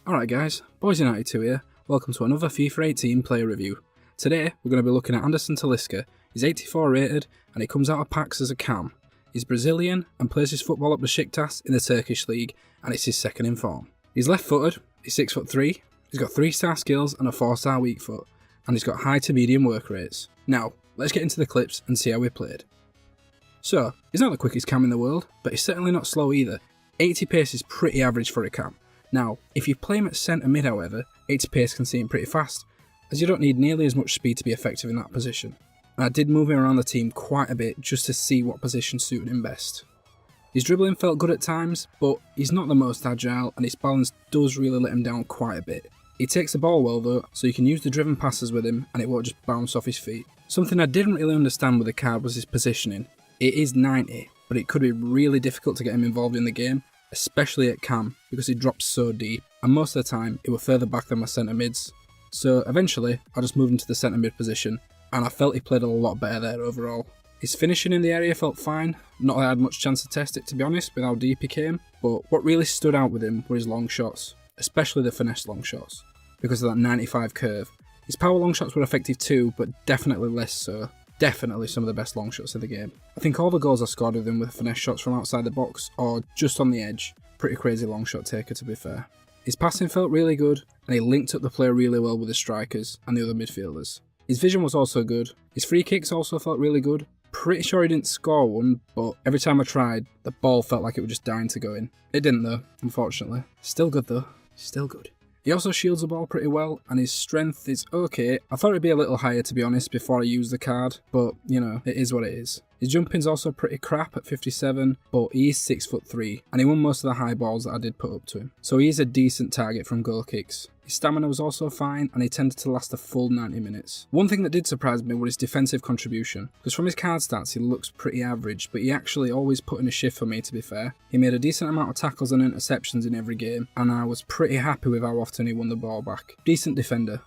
Alright guys, Boys92 here, welcome to another FIFA 18 player review. Today we're going to be looking at Sif Talisca. He's 84 rated and he comes out of packs as a cam. He's Brazilian and plays his football at Besiktas in the Turkish league, and it's his second in form. He's left footed, he's 6'3", he's got 3-star skills and a 4-star weak foot, and he's got high to medium work rates. Now, let's get into the clips and see how he played. So, he's not the quickest cam in the world, but he's certainly not slow either. 80 pace is pretty average for a cam. Now, if you play him at centre mid however, 80 pace can see him pretty fast, as you don't need nearly as much speed to be effective in that position. And I did move him around the team quite a bit just to see what position suited him best. His dribbling felt good at times, but he's not the most agile and his balance does really let him down quite a bit. He takes the ball well though, so you can use the driven passes with him and it won't just bounce off his feet. Something I didn't really understand with the card was his positioning. It is 90, but it could be really difficult to get him involved in the game, especially at cam, because he drops so deep, and most of the time it were further back than my centre mids. So eventually I just moved him to the centre mid position, and I felt he played a lot better there overall. His finishing in the area felt fine, not that I had much chance to test it to be honest with how deep he came, but what really stood out with him were his long shots, especially the finesse long shots, because of that 95 curve. His power long shots were effective too, but definitely less so. Definitely some of the best long shots of the game. I think all the goals I scored with him were finesse shots from outside the box or just on the edge. Pretty crazy long shot taker to be fair. His passing felt really good and he linked up the play really well with the strikers and the other midfielders. His vision was also good. His free kicks also felt really good. Pretty sure he didn't score one, but every time I tried, the ball felt like it was just dying to go in. It didn't though, unfortunately. Still good though. Still good. He also shields the ball pretty well, and his strength is okay. I thought it'd be a little higher to be honest before I used the card, but you know, it is what it is. His jumping's also pretty crap at 57, but he is 6'3", and he won most of the high balls that I did put up to him. So he is a decent target from goal kicks. His stamina was also fine, and he tended to last a full 90 minutes. One thing that did surprise me was his defensive contribution, because from his card stats he looks pretty average, but he actually always put in a shift for me to be fair. He made a decent amount of tackles and interceptions in every game, and I was pretty happy with how often he won the ball back. Decent defender.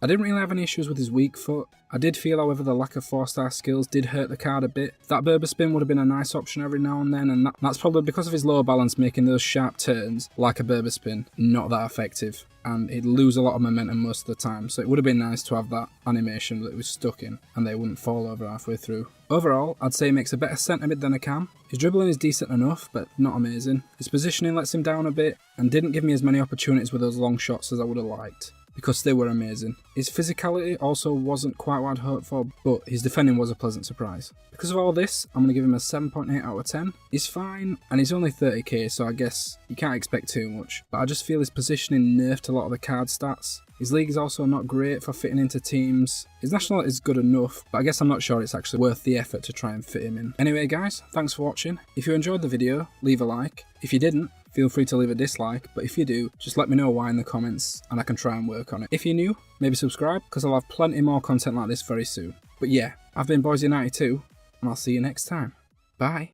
I didn't really have any issues with his weak foot. I did feel however the lack of 4-star skills did hurt the card a bit. That Berber spin would have been a nice option every now and then, and that's probably because of his low balance making those sharp turns, like a Berber spin, not that effective. And he'd lose a lot of momentum most of the time, so it would have been nice to have that animation that it was stuck in and they wouldn't fall over halfway through. Overall, I'd say he makes a better centre mid than a cam. His dribbling is decent enough, but not amazing. His positioning lets him down a bit and didn't give me as many opportunities with those long shots as I would have liked, because they were amazing. His physicality also wasn't quite what I'd hoped for, but his defending was a pleasant surprise. Because of all this, I'm going to give him a 7.8 out of 10. He's fine, and he's only 30k, so I guess you can't expect too much, but I just feel his positioning nerfed a lot of the card stats. His league is also not great for fitting into teams. His nationality is good enough, but I guess I'm not sure it's actually worth the effort to try and fit him in. Anyway guys, thanks for watching. If you enjoyed the video, leave a like. If you didn't, feel free to leave a dislike, but if you do, just let me know why in the comments and I can try and work on it. If you're new, maybe subscribe, because I'll have plenty more content like this very soon. But yeah, I've been Boys92, and I'll see you next time. Bye.